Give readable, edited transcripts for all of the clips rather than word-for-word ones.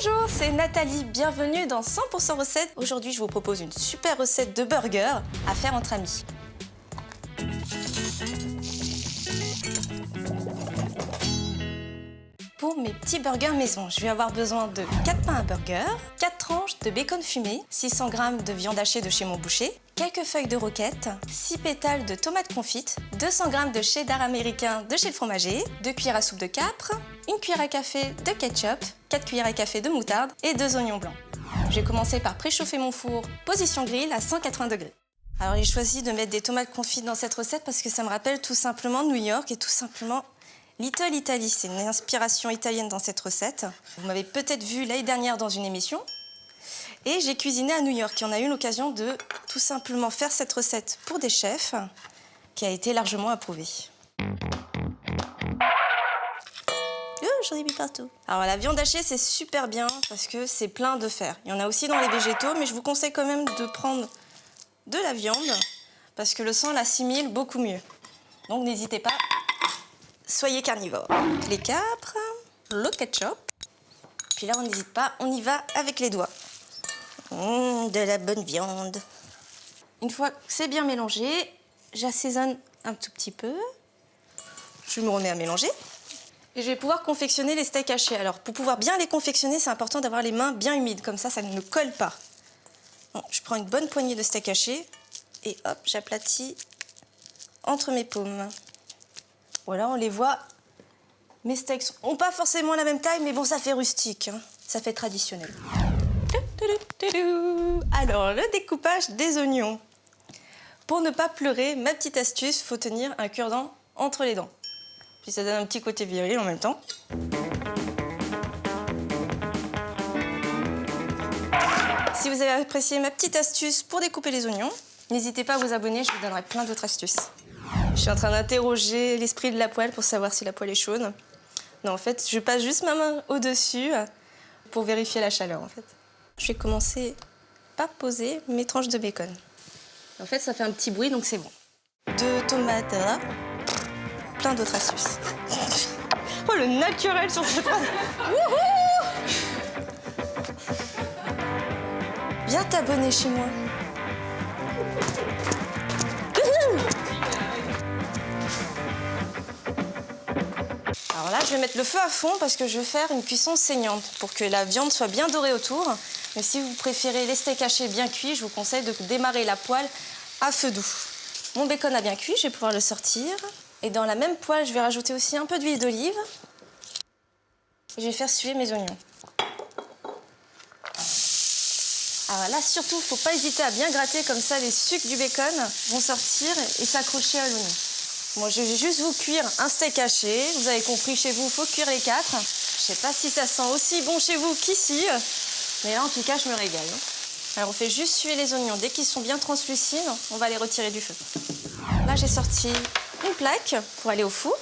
Bonjour, c'est Nathalie, bienvenue dans 100% recettes. Aujourd'hui, je vous propose une super recette de burger à faire entre amis. Pour mes petits burgers maison, je vais avoir besoin de 4 pains à burger, 4 tranches de bacon fumé, 600 g de viande hachée de chez mon boucher, quelques feuilles de roquette, 6 pétales de tomates confites, 200 g de cheddar américain de chez le fromager, 2 cuillères à soupe de capre, 1 cuillère à café de ketchup, 4 cuillères à café de moutarde et 2 oignons blancs. Je vais commencer par préchauffer mon four, position grill à 180 degrés. Alors j'ai choisi de mettre des tomates confites dans cette recette parce que ça me rappelle tout simplement New York et tout simplement Little Italy. C'est une inspiration italienne dans cette recette. Vous m'avez peut-être vu l'année dernière dans une émission. Et j'ai cuisiné à New York et on a eu l'occasion de tout simplement faire cette recette pour des chefs qui a été largement approuvée. J'en ai mis partout. Alors la viande hachée, c'est super bien parce que c'est plein de fer. Il y en a aussi dans les végétaux, mais je vous conseille quand même de prendre de la viande parce que le sang l'assimile beaucoup mieux. Donc n'hésitez pas, soyez carnivores. Les capres, le ketchup. Puis là, on n'hésite pas, on y va avec les doigts. De la bonne viande. Une fois que c'est bien mélangé, j'assaisonne un tout petit peu. Je me remets à mélanger. Et je vais pouvoir confectionner les steaks hachés. Alors, pour pouvoir bien les confectionner, c'est important d'avoir les mains bien humides. Comme ça ne colle pas. Bon, je prends une bonne poignée de steak haché et hop, j'aplatis entre mes paumes. Voilà, on les voit. Mes steaks n'ont pas forcément la même taille, mais bon, ça fait rustique, hein. Ça fait traditionnel. Alors, le découpage des oignons. Pour ne pas pleurer, ma petite astuce, il faut tenir un cure-dent entre les dents. Puis ça donne un petit côté viril en même temps. Si vous avez apprécié ma petite astuce pour découper les oignons, n'hésitez pas à vous abonner, je vous donnerai plein d'autres astuces. Je suis en train d'interroger l'esprit de la poêle pour savoir si la poêle est chaude. Non, en fait, je passe juste ma main au-dessus pour vérifier la chaleur, en fait. Je vais commencer par poser mes tranches de bacon. En fait, ça fait un petit bruit, donc c'est bon. 2 tomates là. Plein d'autres astuces. Oh, le naturel sur cette phrase. Viens t'abonner chez moi. Alors là, je vais mettre le feu à fond parce que je vais faire une cuisson saignante pour que la viande soit bien dorée autour. Mais si vous préférez les steaks hachés bien cuits, je vous conseille de démarrer la poêle à feu doux. Mon bacon a bien cuit, je vais pouvoir le sortir. Et dans la même poêle, je vais rajouter aussi un peu d'huile d'olive. Et je vais faire suer mes oignons. Alors là, surtout, il ne faut pas hésiter à bien gratter, comme ça les sucs du bacon vont sortir et s'accrocher à l'oignon. Moi, je vais juste vous cuire un steak haché. Vous avez compris, chez vous, il faut cuire les 4. Je ne sais pas si ça sent aussi bon chez vous qu'ici, mais là, en tout cas, je me régale. Alors, on fait juste suer les oignons. Dès qu'ils sont bien translucides, on va les retirer du feu. Là, j'ai sorti une plaque pour aller au four.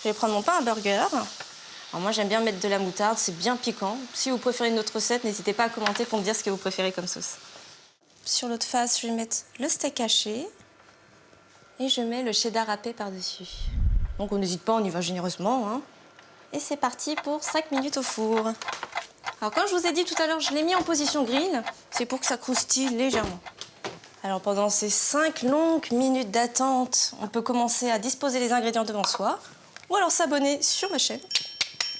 Je vais prendre mon pain à burger. Alors moi, j'aime bien mettre de la moutarde, c'est bien piquant. Si vous préférez une autre recette, n'hésitez pas à commenter pour me dire ce que vous préférez comme sauce. Sur l'autre face, je vais mettre le steak haché et je mets le cheddar râpé par-dessus. Donc on n'hésite pas, on y va généreusement, hein. Et c'est parti pour 5 minutes au four. Alors comme je vous ai dit tout à l'heure, je l'ai mis en position grill, c'est pour que ça croustille légèrement. Alors pendant ces 5 longues minutes d'attente, on peut commencer à disposer les ingrédients devant soi ou alors s'abonner sur ma chaîne,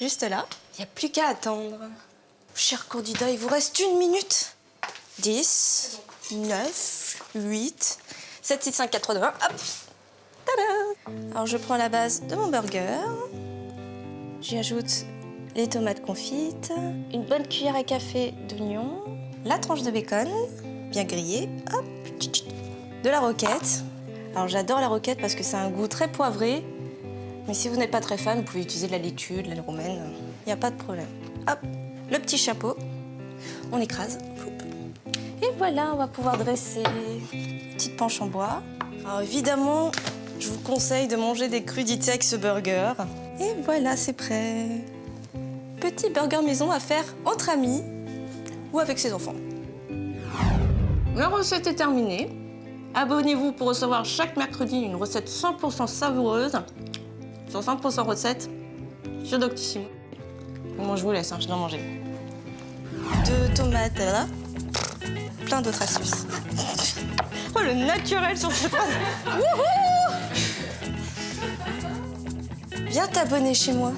juste là. Il n'y a plus qu'à attendre. Chers candidats, il vous reste 1 minute. 10, 9, 8, 7, 6, 5, 4, 3, 2, 1, hop. Tada! Alors je prends la base de mon burger. J'y ajoute les tomates confites, une bonne cuillère à café d'oignon, la tranche de bacon, bien grillée, hop. De la roquette. Alors j'adore la roquette parce que ça a un goût très poivré. Mais si vous n'êtes pas très fan, vous pouvez utiliser de la laitue, de la romaine. Il n'y a pas de problème. Hop, le petit chapeau. On écrase. Et voilà, on va pouvoir dresser une petite planche en bois. Alors évidemment, je vous conseille de manger des crudités avec ce burger. Et voilà, c'est prêt. Petit burger maison à faire entre amis ou avec ses enfants. La recette est terminée. Abonnez-vous pour recevoir chaque mercredi une recette 100% savoureuse sur 100% recette sur Doctissimo. Moi, je vous laisse, je dois manger. de tomates, là. Plein d'autres astuces. Oh, le naturel sur cette phrase. Wouhou! Viens t'abonner chez moi.